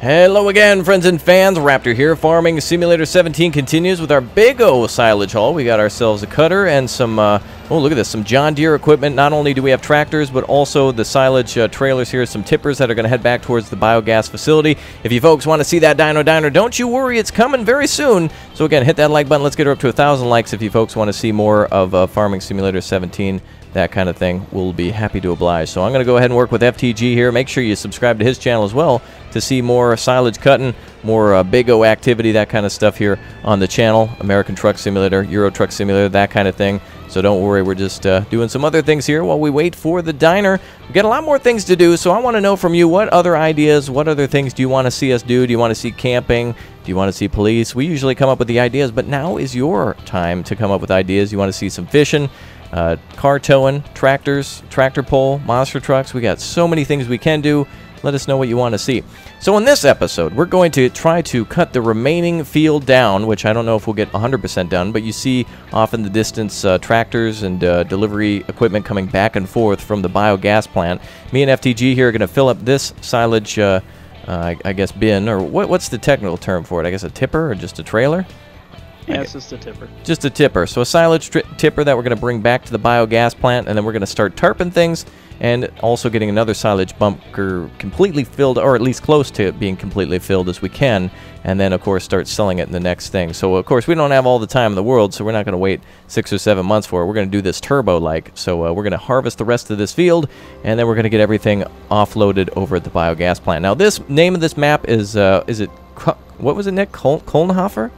Hello again, friends and fans. Raptor here. Farming Simulator 17 continues with our big O silage haul. We got ourselves a cutter and some, oh, look at this, some John Deere equipment. Not only do we have tractors, but also the silage trailers here, some tippers that are going to head back towards the biogas facility. If you folks want to see that Dino Diner, don't you worry, it's coming very soon. So again, hit that like button. Let's get her up to 1,000 likes if you folks want to see more of Farming Simulator 17. That kind of thing. We'll be happy to oblige. So I'm going to go ahead and work with FTG here. Make sure you subscribe to his channel as well to see more silage cutting, more Big O activity, that kind of stuff here on the channel. American Truck Simulator, Euro Truck Simulator, that kind of thing. So don't worry, we're just doing some other things here while we wait for the diner. We've got a lot more things to do, so I want to know from you, what other ideas, what other things do you want to see us do? Do you want to see camping? Do you want to see police? We usually come up with the ideas, but now is your time to come up with ideas. You want to see some fishing, car towing, tractors, tractor pull, monster trucks. We got so many things we can do. Let us know what you want to see. So in this episode, we're going to try to cut the remaining field down, which I don't know if we'll get 100% done, but you see off in the distance tractors and delivery equipment coming back and forth from the biogas plant. Me and FTG here are going to fill up this silage, I guess, bin, or what's the technical term for it? I guess a tipper or just a trailer? Yeah, it's just a tipper. Just a tipper. So a silage tipper that we're going to bring back to the biogas plant, and then we're going to start tarping things and also getting another silage bunker completely filled, or at least close to it being completely filled as we can, and then, of course, start selling it in the next thing. So, of course, we don't have all the time in the world, so we're not going to wait 6 or 7 months for it. We're going to do this turbo-like. So we're going to harvest the rest of this field, and then we're going to get everything offloaded over at the biogas plant. Now, this name of this map is it, what was it, Nick? Kolnhofer?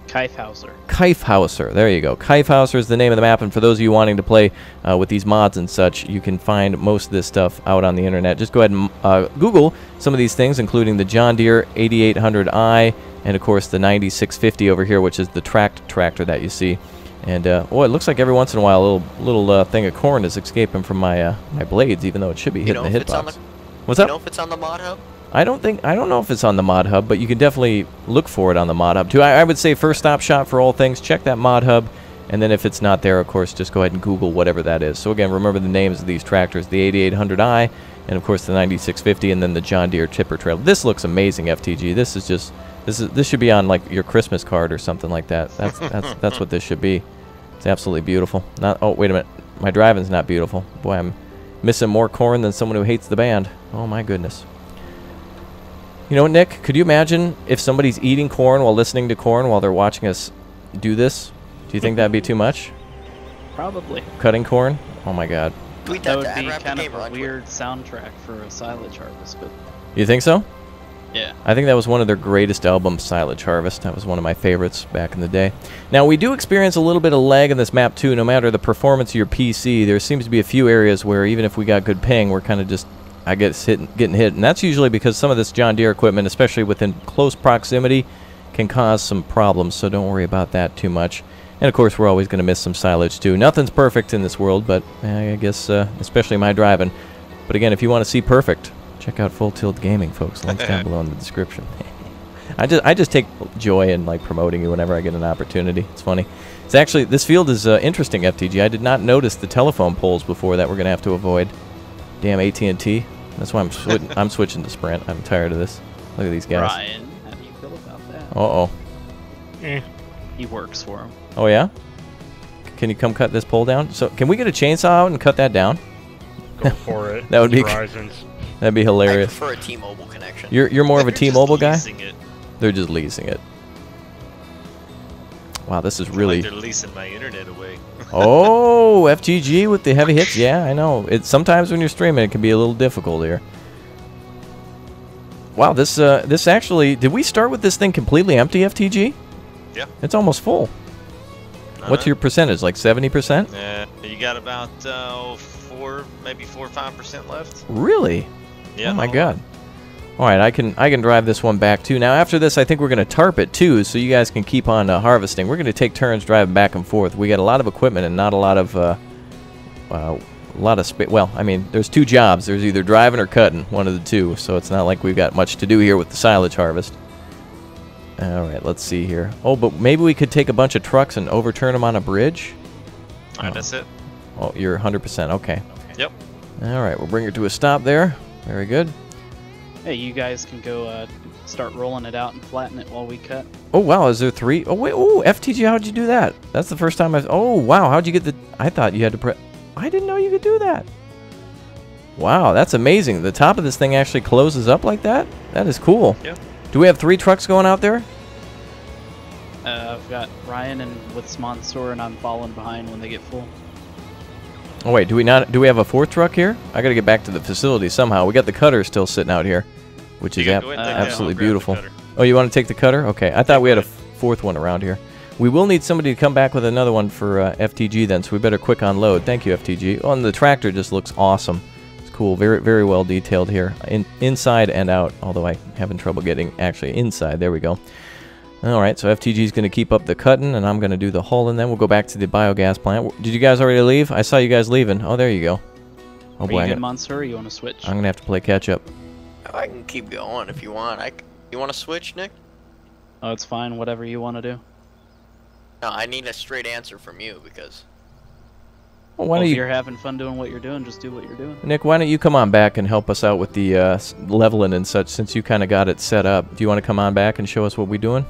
Kyfhauser. There you go. Kyfhauser is the name of the map, and for those of you wanting to play with these mods and such, you can find most of this stuff out on the internet. Just go ahead and Google some of these things, including the John Deere 8800i, and of course the 9650 over here, which is the tracked tractor that you see. And oh, it looks like every once in a while a little thing of corn is escaping from my my blades, even though it should be hitting the hitbox. What's up? You know if it's on the mod hub? I don't know if it's on the mod hub, but you can definitely look for it on the mod hub too. I would say first stop shop for all things, check that mod hub, and then if it's not there, of course, just go ahead and Google whatever that is. So again, remember the names of these tractors, the 8800i, and of course the 9650, and then the John Deere tipper trailer. This looks amazing, FTG. This should be on like your Christmas card or something like that. That's what this should be. It's absolutely beautiful. Oh, wait a minute. My driving's not beautiful. Boy, I'm missing more corn than someone who hates the band. Oh my goodness. You know what, Nick? Could you imagine if somebody's eating corn while listening to corn while they're watching us do this? Do you think that'd be too much? Probably. Cutting corn? Oh my God. That would be kind of a weird soundtrack for a silage harvest, but... You think so? Yeah. I think that was one of their greatest albums, Silage Harvest. That was one of my favorites back in the day. Now, we do experience a little bit of lag in this map, too. No matter the performance of your PC, there seems to be a few areas where even if we got good ping, we're kind of just... I guess getting hit, and that's usually because some of this John Deere equipment, especially within close proximity, can cause some problems, so don't worry about that too much. And of course, we're always going to miss some silage too. Nothing's perfect in this world, but I guess especially my driving. But again, if you want to see perfect, check out Full Tilt Gaming, folks. Links down below in the description. I just take joy in like promoting you whenever I get an opportunity. It's funny. It's actually, this field is interesting, FTG. I did not notice the telephone poles before that we're going to have to avoid. Damn AT&T. That's why I'm switching to Sprint. I'm tired of this. Look at these guys. Ryan, how do you feel about that? Uh-oh. He works for him. Oh, yeah? Can you come cut this pole down? So, can we get a chainsaw out and cut that down? Go for it. That would be Verizon's. That'd be hilarious. I prefer a T-Mobile connection. You're more of a T-Mobile guy? It. They're just leasing it. Wow, this is really... Like they're leasing my internet away. Oh, FTG with the heavy hits. Yeah, I know. Sometimes when you're streaming, it can be a little difficult here. Wow, this actually... Did we start with this thing completely empty, FTG? Yeah. It's almost full. What's your percentage? Like 70%? Yeah, you got about 4 or 5% left. Really? Yeah. Oh my God. All right, I can drive this one back too. Now after this, I think we're going to tarp it too, so you guys can keep on harvesting. We're going to take turns driving back and forth. We got a lot of equipment and not a lot of space. Well, I mean, there's two jobs. There's either driving or cutting, one of the two. So it's not like we've got much to do here with the silage harvest. All right, let's see here. Oh, but maybe we could take a bunch of trucks and overturn them on a bridge. All right, that's it. Oh, you're 100%. Okay. Yep. All right, we'll bring her to a stop there. Very good. Hey, you guys can go start rolling it out and flatten it while we cut. Oh, wow, is there 3? Oh, wait, oh, FTG, how'd you do that? That's the first time I've... Oh, wow, how'd you get the... I thought you had to press... I didn't know you could do that. Wow, that's amazing. The top of this thing actually closes up like that? That is cool. Yep. Do we have 3 trucks going out there? I've got Ryan and with Sponsor, and I'm falling behind when they get full. Oh, wait, do we have a 4th truck here? I gotta get back to the facility somehow. We got the cutter still sitting out here, which is Go ahead and take that. I'll absolutely grab the beautiful. cutter. Oh, you want to take the cutter? Okay, I thought we had a 4th one around here. We will need somebody to come back with another one for FTG then, so we better quick unload. Thank you, FTG. Oh, and the tractor just looks awesome. It's cool, very, very well detailed here, inside and out, although I'm having trouble getting actually inside. There we go. All right, so FTG is going to keep up the cutting, and I'm going to do the hauling then. We'll go back to the biogas plant. Did you guys already leave? I saw you guys leaving. Oh, there you go. Oh, boy. Are you good, Monster, or you want to switch? I'm going to have to play catch-up. I can keep going if you want. You want to switch, Nick? Oh, it's fine. Whatever you want to do. No, I need a straight answer from you because... Well, why Well, don't if you... you're having fun doing what you're doing, just do what you're doing. Nick, why don't you come on back and help us out with the leveling and such, since you kind of got it set up. Do you want to come on back and show us what we're doing?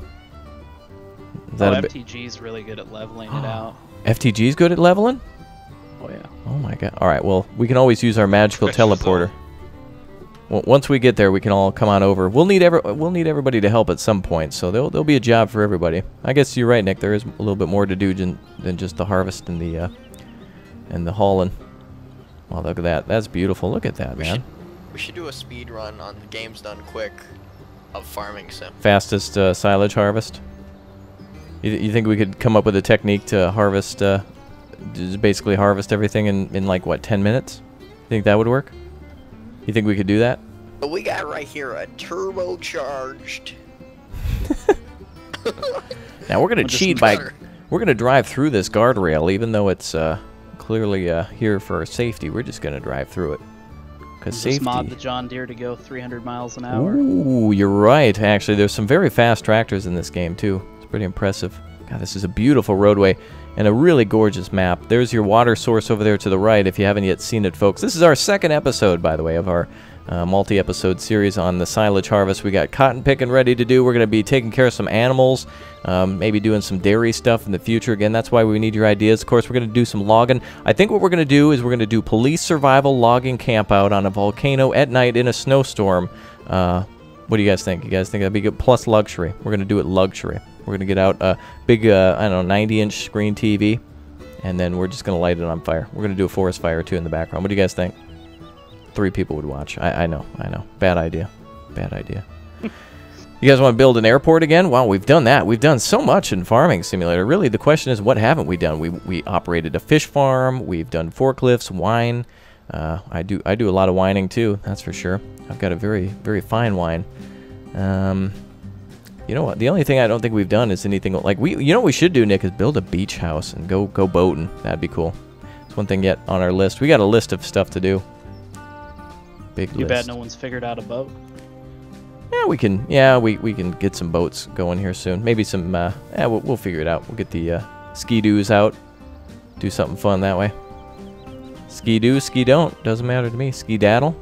Is that a bit... FTG's really good at leveling it out. FTG's good at leveling? Oh, yeah. Oh my god. Alright, well, we can always use our magical teleporter. Well, once we get there, we can all come on over. We'll need everybody to help at some point, so there'll be a job for everybody. I guess you're right, Nick. There is a little bit more to do than just the harvest and the hauling. Well, look at that. That's beautiful. Look at that, man. We should do a speed run on the Game's Done Quick of Farming Sim. Fastest silage harvest. You think we could come up with a technique to harvest, just basically harvest everything in like, what, 10 minutes? Think that would work? You think we could do that? But we got right here a turbocharged... Now, we're going to cheat by... We're going to drive through this guardrail, even though it's clearly here for safety. We're just going to drive through it. Because safety... Just mod the John Deere to go 300 miles an hour. Ooh, you're right. Actually, there's some very fast tractors in this game, too. It's pretty impressive. God, this is a beautiful roadway and a really gorgeous map. There's your water source over there to the right if you haven't yet seen it, folks. This is our 2nd episode, by the way, of our multi-episode series on the silage harvest. We got cotton picking ready to do. We're going to be taking care of some animals, maybe doing some dairy stuff in the future. Again, that's why we need your ideas. Of course, we're going to do some logging. I think what we're going to do is we're going to do police survival logging camp out on a volcano at night in a snowstorm. What do you guys think? You guys think that'd be good? Plus luxury. We're going to do it luxury. We're going to get out a big, I don't know, 90-inch screen TV, and then we're just going to light it on fire. We're going to do a forest fire, too, in the background. What do you guys think? 3 people would watch. I know. Bad idea. Bad idea. You guys want to build an airport again? Wow, we've done that. We've done so much in Farming Simulator. Really, the question is, what haven't we done? We operated a fish farm. We've done forklifts, wine. I do a lot of wining, too. That's for sure. I've got a very, very fine wine. You know what? The only thing I don't think we've done is anything like you know what we should do, Nick, is build a beach house and go boating. That'd be cool. It's one thing yet on our list. We got a list of stuff to do. Big list. Too bad no one's figured out a boat. Yeah, we can. Yeah, we can get some boats going here soon. Maybe some. Yeah, we'll figure it out. We'll get the ski-doos out. Do something fun that way. Ski-do, ski-don't. Doesn't matter to me. Ski-daddle.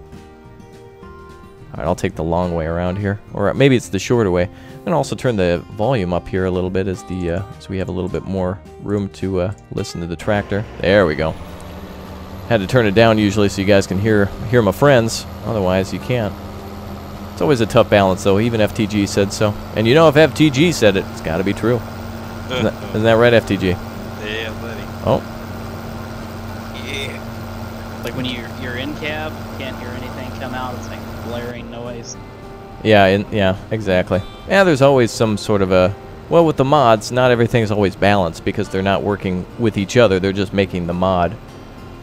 Alright, I'll take the long way around here. Or maybe it's the shorter way. I'm going to also turn the volume up here a little bit as we have a little bit more room to listen to the tractor. There we go. Had to turn it down usually so you guys can hear my friends. Otherwise, you can't. It's always a tough balance, though. Even FTG said so. And you know if FTG said it, it's got to be true. Isn't that right, FTG? Yeah, buddy. Oh. Yeah. Like when you're in cab, you can't hear anything come out. It's like blaring noise. Yeah, yeah, exactly. Yeah, there's always some sort of a... Well, with the mods, not everything's always balanced because they're not working with each other. They're just making the mod.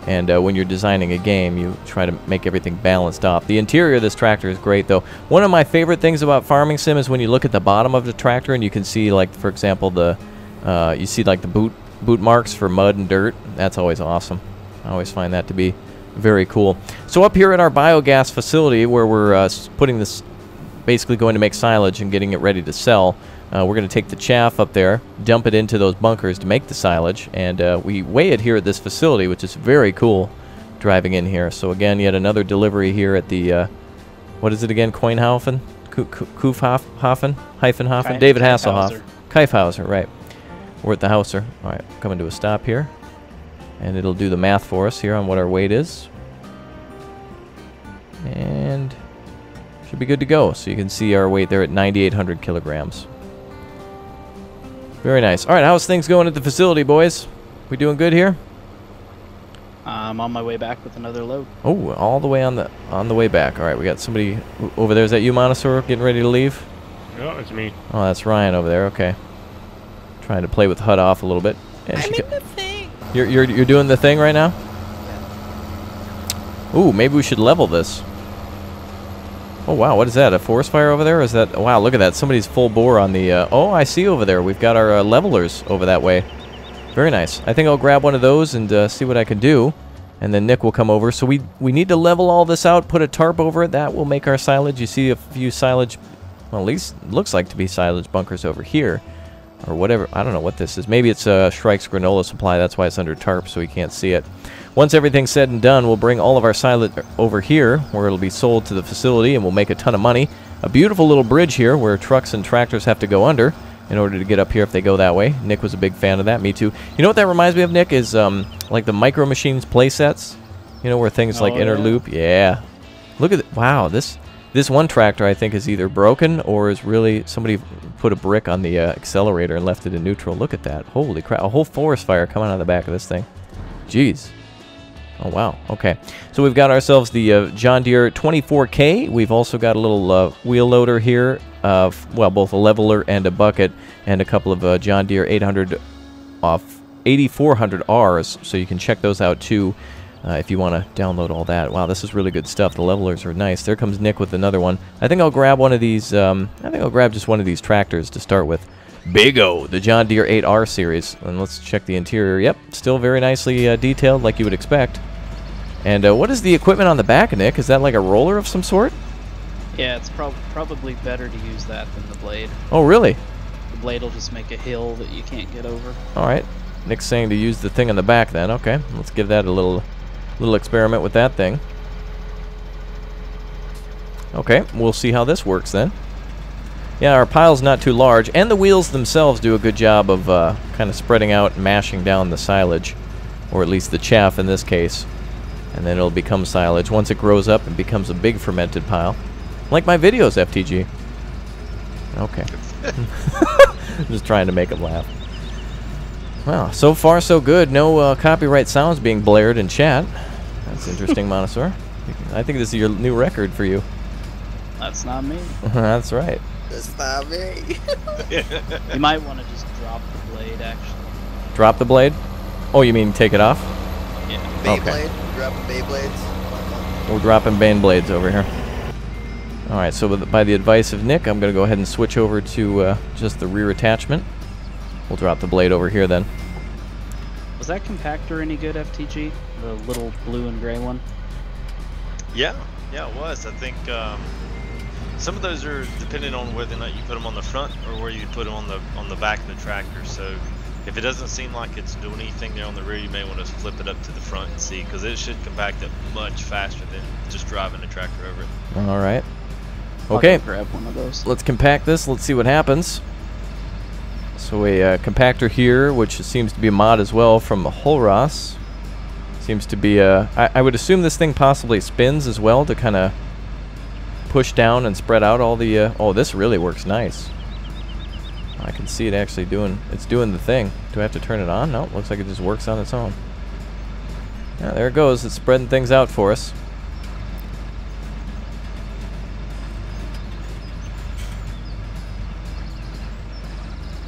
And when you're designing a game, you try to make everything balanced off. The interior of this tractor is great, though. One of my favorite things about Farming Sim is when you look at the bottom of the tractor and you can see, like, for example, you see, like, the boot marks for mud and dirt. That's always awesome. I always find that to be very cool. So up here at our biogas facility where we're putting this, basically going to make silage and getting it ready to sell, we're going to take the chaff up there, dump it into those bunkers to make the silage, and we weigh it here at this facility, which is very cool driving in here. So again, yet another delivery here at the, what is it again? Coinhofen? Kufhofen? Kai- David Hasselhoff. Kaifhauser. Kaifhauser, right. We're at the Hauser. All right, coming to a stop here. And it'll do the math for us here on what our weight is. And should be good to go. So you can see our weight there at 9,800 kilograms. Very nice. All right, how's things going at the facility, boys? We doing good here? I'm on my way back with another load. Oh, all the way on the way back. All right, we got somebody over there. Is that you, Monosaur, getting ready to leave? No, it's me. Oh, that's Ryan over there. Okay. Trying to play with HUD off a little bit. And I'm in the thing. You're doing the thing right now? Ooh, maybe we should level this. Oh, wow, what is that? A forest fire over there? Or is that... Wow, look at that. Somebody's full bore on the... oh, I see over there. We've got our levelers over that way. Very nice. I think I'll grab one of those and see what I can do. And then Nick will come over. So we need to level all this out, put a tarp over it. That will make our silage. You see a few silage... Well, at least it looks like to be silage bunkers over here. Or whatever. I don't know what this is. Maybe it's Shrike's granola supply. That's why it's under tarp, so we can't see it. Once everything's said and done, we'll bring all of our silage over here, where it'll be sold to the facility, and we'll make a ton of money. A beautiful little bridge here, where trucks and tractors have to go under in order to get up here if they go that way. Nick was a big fan of that. Me too. You know what that reminds me of, Nick? Is like the Micro Machines play sets. You know, where things like interloop. Yeah. Look at it. Wow, this one tractor, I think, is either broken or is really somebody put a brick on the accelerator and left it in neutral. Look at that. Holy crap. A whole forest fire coming out of the back of this thing. Jeez. Oh, wow. Okay. So we've got ourselves the John Deere 24K. We've also got a little wheel loader here. Well, both a leveler and a bucket, and a couple of John Deere 8400Rs. So you can check those out, too. If you want to download all that. Wow, this is really good stuff. The levelers are nice. There comes Nick with another one. I think I'll grab one of these. I think I'll grab just one of these tractors to start with. Big O, the John Deere 8R series. And let's check the interior. Yep, still very nicely detailed like you would expect. And what is the equipment on the back, Nick? Is that like a roller of some sort? Yeah, it's probably better to use that than the blade. Oh, really? The blade will just make a hill that you can't get over. All right. Nick's saying to use the thing on the back then. Okay, let's give that a little experiment with that thing. Okay, we'll see how this works then. Yeah, our pile's not too large, and the wheels themselves do a good job of kind of spreading out and mashing down the silage, or at least the chaff in this case, and then it'll become silage once it grows up and becomes a big fermented pile. Like my videos, FTG. Okay. Just trying to make them laugh. Well, so far so good. No copyright sounds being blared in chat. That's interesting, Monosaur. I think this is your new record for you. That's not me. That's right. That's not me. You might want to just drop the blade, actually. Drop the blade? Oh, you mean take it off? Yeah. Beyblade. Dropping Beyblades. We're dropping Bane blades over here. Alright, so by the advice of Nick, I'm going to go ahead and switch over to just the rear attachment. We'll drop the blade over here then. Was that compactor any good, FTG? The little blue and gray one? Yeah, it was. I think some of those are depending on whether or not you put them on the front or where you put them on the back of the tractor. So if it doesn't seem like it's doing anything there on the rear, you may want to flip it up to the front and see, because it should compact it much faster than just driving the tractor over it. All right. Okay. I'll grab one of those. Let's compact this. Let's see what happens. So a compactor here, which seems to be a mod as well from Holross. Seems to be I would assume this thing possibly spins as well to kind of push down and spread out all the oh, this really works nice. I can see it actually doing the thing. Do I have to turn it on? No, looks like it just works on its own. Yeah, there it goes. It's spreading things out for us.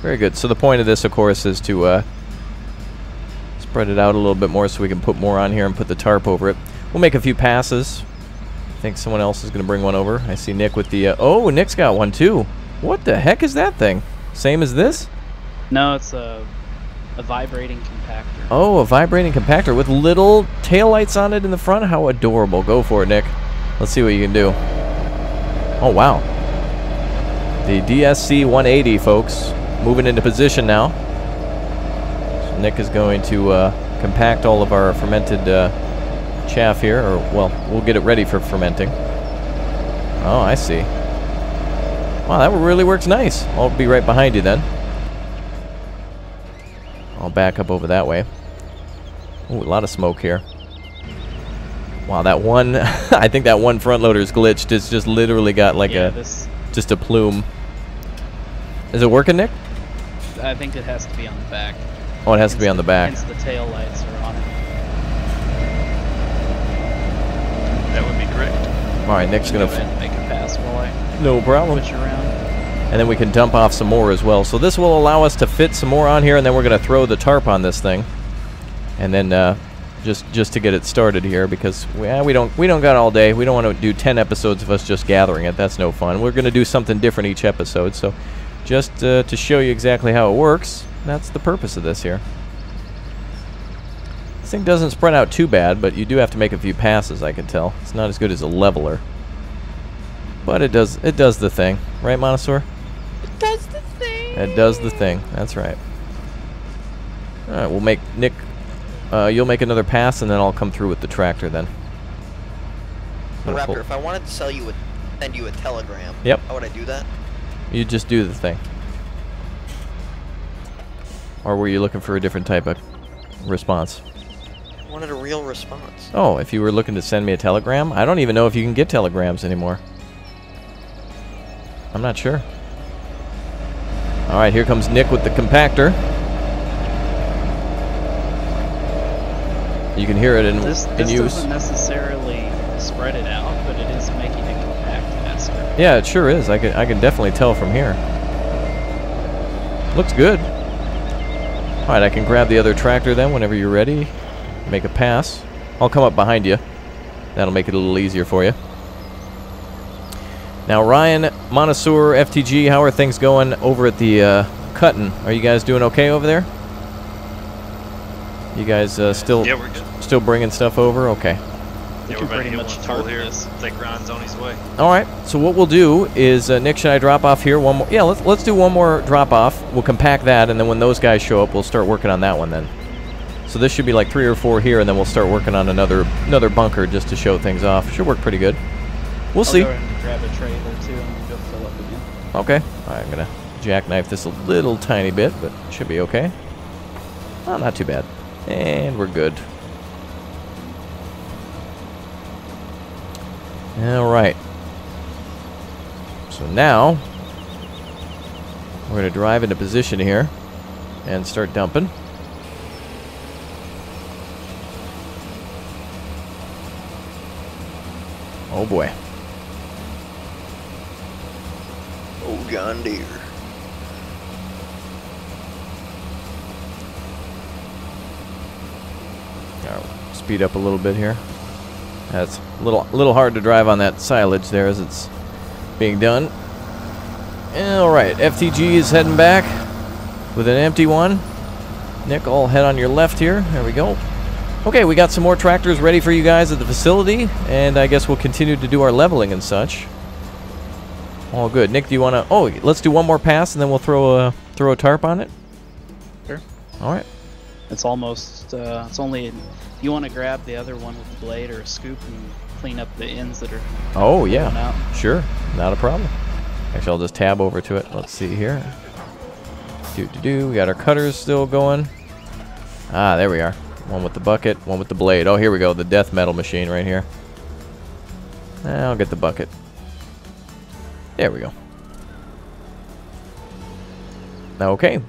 Very good. So the point of this, of course, is to spread it out a little bit more so we can put more on here and put the tarp over it. We'll make a few passes. I think someone else is going to bring one over. I see Nick with the... oh, Nick's got one too. What the heck is that thing? Same as this? No, it's a vibrating compactor. Oh, a vibrating compactor with little taillights on it in the front? How adorable. Go for it, Nick. Let's see what you can do. Oh, wow. The DSC 180, folks. Moving into position now. So Nick is going to compact all of our fermented chaff here, or well, we'll get it ready for fermenting. Oh, I see. Wow, that really works nice. I'll be right behind you then. I'll back up over that way. Ooh, a lot of smoke here. Wow, that one, I think that one front loader's glitched. It's just literally got like just a plume. Is it working, Nick? I think it has to be on the back. Oh, it has to be on the back. Hence the tail lights are on it. That would be correct. All right, Nick's gonna Go ahead and make a pass while I no problem. switch around. And then we can dump off some more as well. So this will allow us to fit some more on here, and then we're gonna throw the tarp on this thing, and then just to get it started here, because we don't got all day. We don't want to do 10 episodes of us just gathering it. That's no fun. We're gonna do something different each episode. So just to show you exactly how it works, that's the purpose of this here. This thing doesn't spread out too bad, but you do have to make a few passes, I can tell. It's not as good as a leveler, but it does the thing, right, Monosaur? It does the thing. It does the thing. That's right. All right, we'll make Nick. You'll make another pass, and then I'll come through with the tractor then. Raptor, if I wanted to send you a telegram, yep, how would I do that? You just do the thing. Or were you looking for a different type of response? I wanted a real response. Oh, if you were looking to send me a telegram? I don't even know if you can get telegrams anymore. I'm not sure. All right, here comes Nick with the compactor. You can hear it in This use. doesn't necessarily spread it out, but it is making it compact faster. Yeah, it sure is. I can definitely tell from here. Looks good. All right, I can grab the other tractor then whenever you're ready. Make a pass. I'll come up behind you. That'll make it a little easier for you. Now, Ryan, Monosaur, FTG, how are things going over at the cutting? Are you guys doing okay over there? You guys still Yeah, we're good. still bringing stuff over? Okay. Yeah, we're about to get one full here. I think Ryan's on his way. All right. So what we'll do is, Nick, should I drop off here one more? Yeah, let's do one more drop off. We'll compact that, and then when those guys show up, we'll start working on that one then. So this should be like 3 or 4 here, and then we'll start working on another bunker just to show things off. Should work pretty good. We'll see. I'll go ahead and grab a trailer too, and then go fill up again. Okay. All right, I'm gonna jackknife this a little tiny bit, but it should be okay. Oh, not too bad. And we're good. All right. So now we're going to drive into position here and start dumping. Oh boy. Oh, John Deere. I'll speed up a little bit here. That's a little hard to drive on that silage there as it's being done. All right, FTG is heading back with an empty one. Nick, I'll head on your left here. There we go. Okay, we got some more tractors ready for you guys at the facility, and I guess we'll continue to do our leveling and such. All good. Nick, do you want to... Oh, let's do one more pass, and then we'll throw a tarp on it? Sure. All right. It's almost, it's only, you want to grab the other one with the blade or a scoop and clean up the ends that are going out. Sure, not a problem. Actually, I'll just tab over to it. Let's see here. We got our cutters still going. Ah, there we are. One with the bucket, one with the blade. Oh, here we go, the death metal machine right here. I'll get the bucket. There we go. Okay.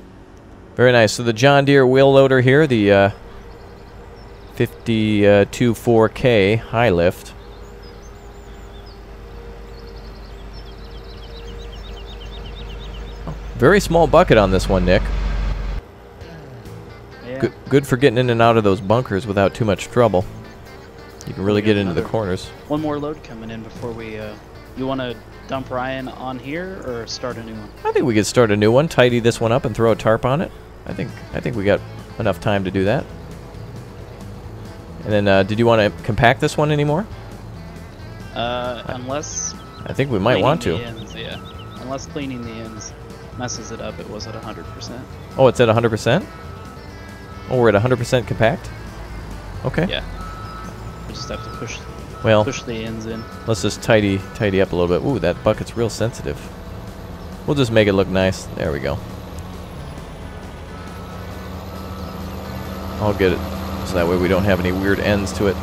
Very nice. So the John Deere wheel loader here, the 52.4K high lift. Very small bucket on this one, Nick. Yeah. Good for getting in and out of those bunkers without too much trouble. You can really get into the corners. One more load coming in before we, you want to dump Ryan on here or start a new one? I think we could start a new one, tidy this one up, and throw a tarp on it. I think we got enough time to do that. And then, did you want to compact this one anymore? Unless... I think we might want to. Ends, yeah. Unless cleaning the ends messes it up, it was at 100%. Oh, it's at 100%? Oh, we're at 100% compact? Okay. Yeah. We just have to Well, push the ends in. Let's just tidy up a little bit. Ooh, that bucket's real sensitive. We'll just make it look nice. There we go. I'll get it, so that way we don't have any weird ends to it.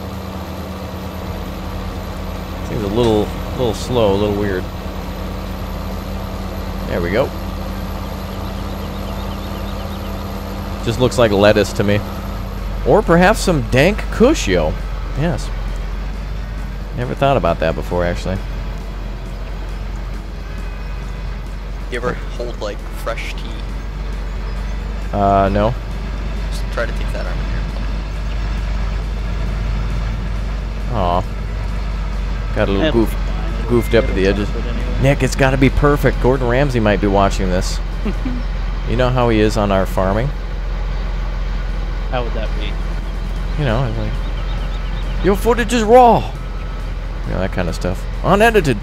Seems a little slow, a little weird. There we go. Just looks like lettuce to me. Or perhaps some dank cuscio. Yes. Never thought about that before, actually. You ever hold like fresh tea? No. Just try to take that out of here. Aw. Got a little goofed up at the edges. Anyway. Nick, it's got to be perfect. Gordon Ramsay might be watching this. You know how he is on our farming? How would that be? You know, like, your footage is raw. You know, that kind of stuff. Unedited.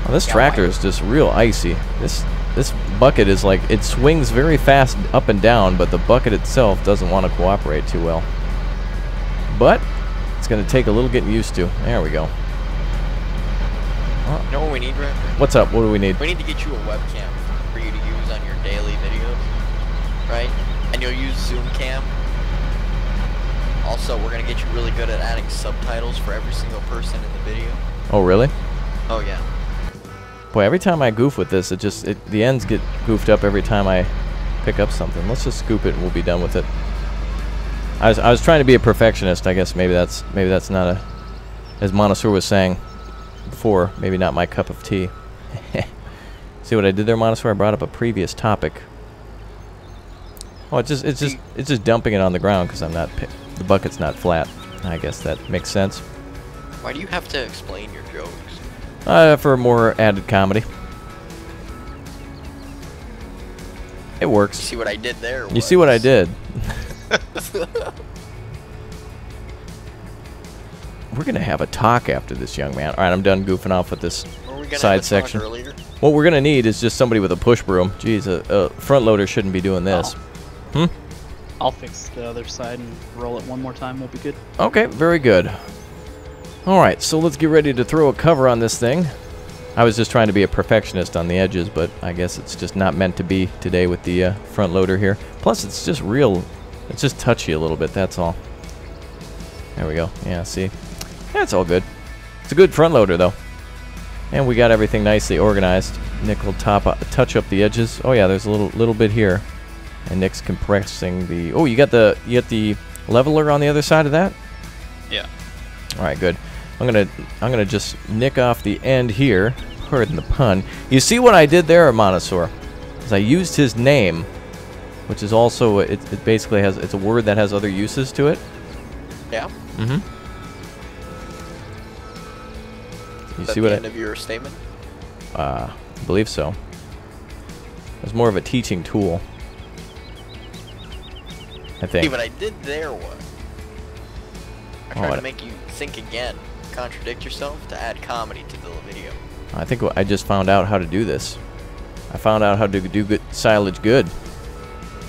Oh, this tractor is just real icy. This bucket is like, it swings very fast up and down, but the bucket itself doesn't want to cooperate too well. But it's going to take a little getting used to. There we go. Oh. You know what we need, Raptor? What's up? What do we need? We need to get you a webcam for you to use on your daily videos, right? And you'll use Zoom Cam. Also, we're going to get you really good at adding subtitles for every single person in the video. Oh, really? Oh, yeah. Boy, every time I goof with this, the ends get goofed up every time I pick up something. Let's just scoop it and we'll be done with it. I was trying to be a perfectionist. I guess maybe that's not a, as Montessor was saying before, maybe not my cup of tea. See what I did there, Montessor? I brought up a previous topic. Oh, it's just dumping it on the ground because the bucket's not flat. I guess that makes sense. Why do you have to explain your jokes? For more added comedy. It works. You see what I did there? You see what I did? We're gonna have a talk after this, young man. All right, I'm done goofing off with this side section. What we're gonna need is just somebody with a push broom. Jeez, a front loader shouldn't be doing this. Oh. I'll fix the other side and roll it one more time. We'll be good. Okay, very good. All right, so let's get ready to throw a cover on this thing. I was just trying to be a perfectionist on the edges, but I guess it's just not meant to be today with the front loader here. Plus, it's just it's just touchy a little bit, that's all. There we go. Yeah, see? Yeah, it's all good. It's a good front loader, though. And we got everything nicely organized. Nick will touch up the edges. Oh, yeah, there's a little bit here. And Nick's compressing the... Oh, you got the leveler on the other side of that? Yeah. All right, good. I'm gonna just nick off the end here. Pardon the pun. You see what I did there, Montessor? Is I used his name, which is also it basically it's a word that has other uses to it. Yeah. Mm-hmm. You see what? End of your statement? I believe so. It's more of a teaching tool, I think. See what I did there was I tried to make you think again, contradict yourself to add comedy to the video. I think I just found out how to do this. I found out how to do good silage good.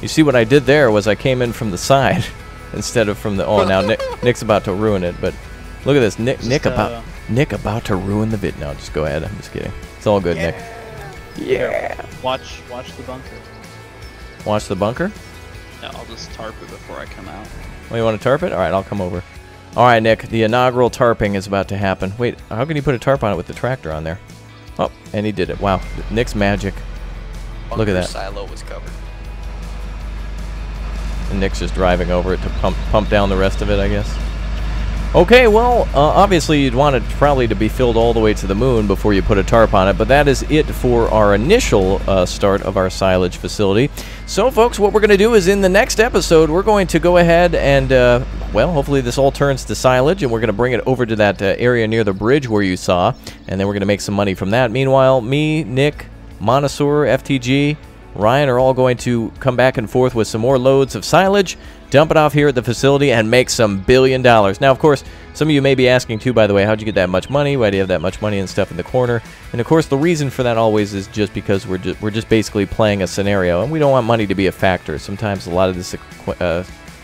You see what I did there was I came in from the side instead of from the... Oh, now Nick's about to ruin it, but look at this. Nick about to ruin the vid. No, just go ahead. I'm just kidding. It's all good, Nick. Yeah. Watch the bunker. Watch the bunker? Yeah, I'll just tarp it before I come out. Oh, you want to tarp it? All right, I'll come over. All right, Nick, the inaugural tarping is about to happen. Wait, how can you put a tarp on it with the tractor on there? Oh, and he did it. Wow, Nick's magic. Look at that. Silo was covered. And Nick's just driving over it to pump down the rest of it, I guess. Okay, well, obviously you'd want it probably to be filled all the way to the moon before you put a tarp on it, but that is it for our initial start of our silage facility. So, folks, what we're going to do is in the next episode, we're going to go ahead and, well, hopefully this all turns to silage, and we're going to bring it over to that area near the bridge where you saw, and then we're going to make some money from that. Meanwhile, me, Nick, Montessor, FTG, Ryan are all going to come back and forth with some more loads of silage, dump it off here at the facility, and make some $1 billion. Now, of course, some of you may be asking, too, by the way, how'd you get that much money? Why do you have that much money and stuff in the corner? And, of course, the reason for that always is just because we're just basically playing a scenario, and we don't want money to be a factor. Sometimes a lot of this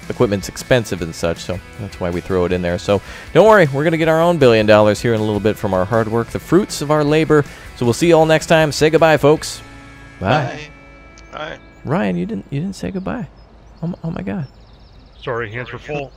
equipment's expensive and such, so that's why we throw it in there. So don't worry, we're going to get our own $1 billion here in a little bit from our hard work, the fruits of our labor. So we'll see you all next time. Say goodbye, folks. Bye. Bye. Ryan, you didn't say goodbye. Oh my God. Sorry, hands were full.